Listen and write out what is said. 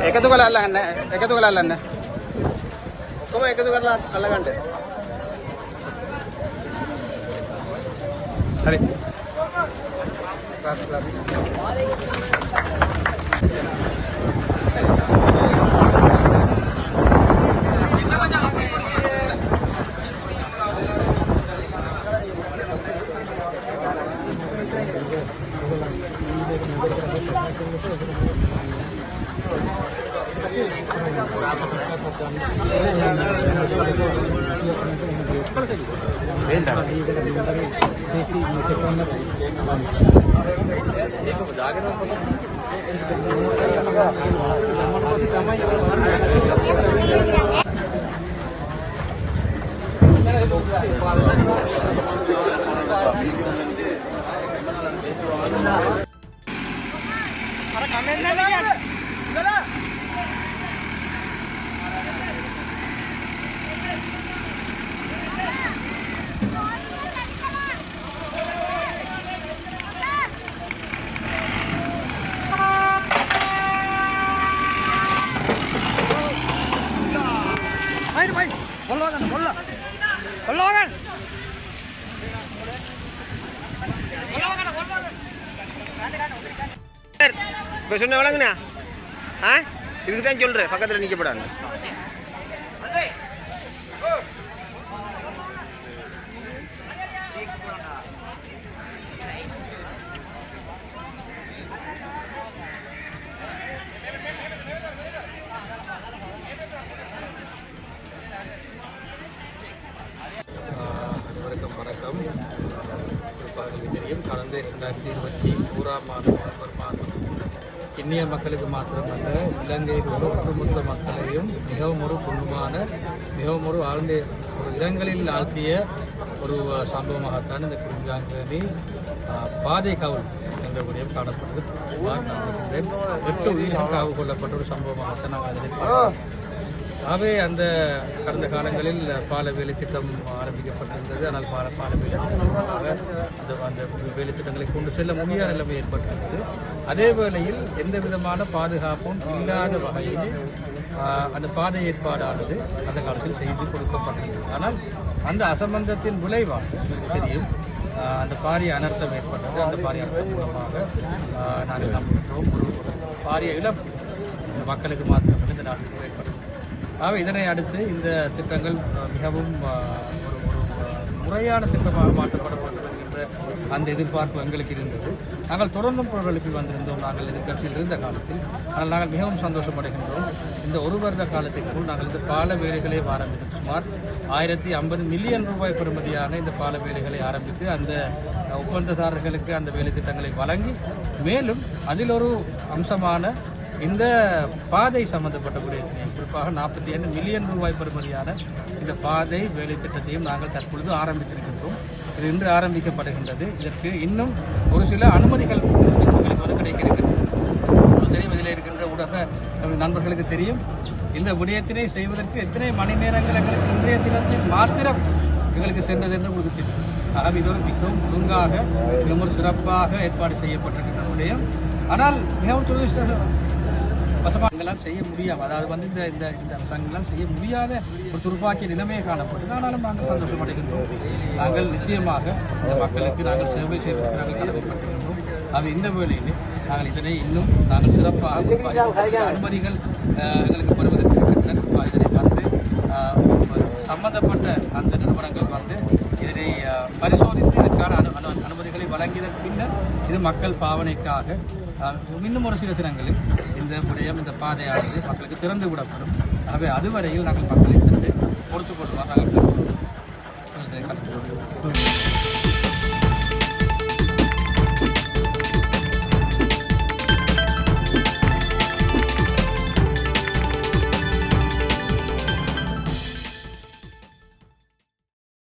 එකතු කරලා අල්ලගන්න එකතු කරලා අල්ලන්න ඔක්කොම එකතු කරලා අල්ලගන්න හරි சொன்ன வழங்குண்ணா இதுக்கு தான் சொல்கிறேன் பக்கத்தில் நிற்கப்படாது வணக்கம். தெரியும் கடந்த 2021 நவம்பர் மாதம் கிண்ணிய மக்களுக்கு மாத்திரமல்ல இலங்கையில் உள்ள ஒட்டுமொத்த மக்களையும் மிகவும் ஒரு துன்பமான மிகவும் ஒரு ஆழ்ந்த ஒரு இரங்கலில் ஆழ்த்திய ஒரு சம்பவமாகத்தான் இந்த குறிஞ்சாங்கனி பாதை காவல் என்ற விடயம் காணப்பட்டது. சுமார் நான் நினைக்கின்றேன் 8 உயிர்கள் காவு கொள்ளப்பட்ட ஒரு சம்பவமாகத்தான் நாம் அதனை பார்க்கிறோம். ஆகவே அந்த கடந்த காலங்களில் பால வேலை திட்டம் ஆரம்பிக்கப்பட்டிருந்தது. ஆனால் பால வேலை அந்த வேலை திட்டங்களை கொண்டு செல்ல முடியாத நிலைமை ஏற்பட்டிருந்தது. அதே வேளையில் எந்த விதமான பாதுகாப்பும் இல்லாத வகையில் அந்த பாதை ஏற்பாடானது அந்த காலத்தில் செய்து கொடுக்கப்பட்டிருந்தது. ஆனால் அந்த அசம்பந்தத்தின் விளைவாக தெரியும் அந்த பாரிய அனர்த்தம் ஏற்பட்டது. அந்த பாரிய அனர்த்தம் மூலமாக நாங்கள் நம்புகிறோம் ஒரு பாரிய இழப்பு இந்த மக்களுக்கு மாத்திரமல்ல இந்த நாட்டுக்கு ஏற்பட்டது. ஆகவே இதனை அடுத்து இந்த திட்டங்கள் மிகவும் ஒரு முறையான திட்டமாக மாற்றப்படப்பட்டது என்ற அந்த எதிர்பார்ப்பு எங்களுக்கு இருந்தது. நாங்கள் தொடர்ந்தும் பொருட்களுக்கு வந்திருந்தோம். நாங்கள் எதிர்கட்சியில் இருந்த காலத்தில் ஆனால் நாங்கள் மிகவும் சந்தோஷப்படுகின்றோம். இந்த ஒரு வருட காலத்திற்குள் நாங்கள் இந்த பால வேலைகளை ஆரம்பித்தோம். சுமார் 1050 மில்லியன் ரூபாய் பெறுமதியான இந்த பால வேலைகளை ஆரம்பித்து அந்த ஒப்பந்ததாரர்களுக்கு அந்த வேலை திட்டங்களை வழங்கி மேலும் அதில் ஒரு அம்சமான இந்த பாதை சம்பந்தப்பட்ட விடயத்தினையும் குறிப்பாக 45 மில்லியன் ரூபாய் பெறுமதியான இந்த பாதை வேலை திட்டத்தையும் நாங்கள் தற்பொழுது ஆரம்பித்திருக்கின்றோம். இது இன்று ஆரம்பிக்கப்படுகின்றது. இதற்கு இன்னும் ஒரு சில அனுமதிகள் கிடைக்க இருக்கின்றன. தெரியும், இதில் இருக்கின்ற ஊடக நண்பர்களுக்கு தெரியும் இந்த விடயத்தினை செய்வதற்கு எத்தனை மணி நேரங்கள் எங்களுக்கு இன்றைய தினத்தில் மாத்திரம் எங்களுக்கு சென்றது என்று உங்களுக்கு தெரியும். ஆகவே இது மிகவும் ஒழுங்காக மிகவும் சிறப்பாக ஏற்பாடு செய்யப்பட்டிருக்கின்ற விடயம். ஆனால் மிகவும் வசமானங்களால் செய்ய முடியாது. அதாவது இந்த இந்த இந்த அரசாங்கங்களால் செய்ய முடியாத ஒரு துருப்பாக்கிய நிலைமையை காணப்பட்டது. ஆனாலும் நாங்கள் சந்தோஷமடைகின்றோம். நாங்கள் நிச்சயமாக இந்த மக்களுக்கு நாங்கள் சேவை செய்வதற்கு நாங்கள் கடமைப்பட்டிருக்கின்றோம். அது இந்த வேளையில் நாங்கள் இதனை இன்னும் நாங்கள் சிறப்பாக அனுமதிகள் எங்களுக்கு பெறுவதற்கு இருக்கின்றன. இதனை வந்து சம்பந்தப்பட்ட அந்த நிறுவனங்கள் வந்து இதனை பரிசோதித்து இதற்கான அனுமதிகளை வழங்கியதற்கு பின்னர் இது மக்கள் பாவனைக்காக இன்னும் ஒரு சில தினங்களில் இந்த விடயம் இந்த பாதையானது மக்களுக்கு திறந்து விடப்படும். ஆகவே அதுவரையில் நாங்கள் மக்களை சென்று பொறுத்துக் கொள்வார் நாங்கள்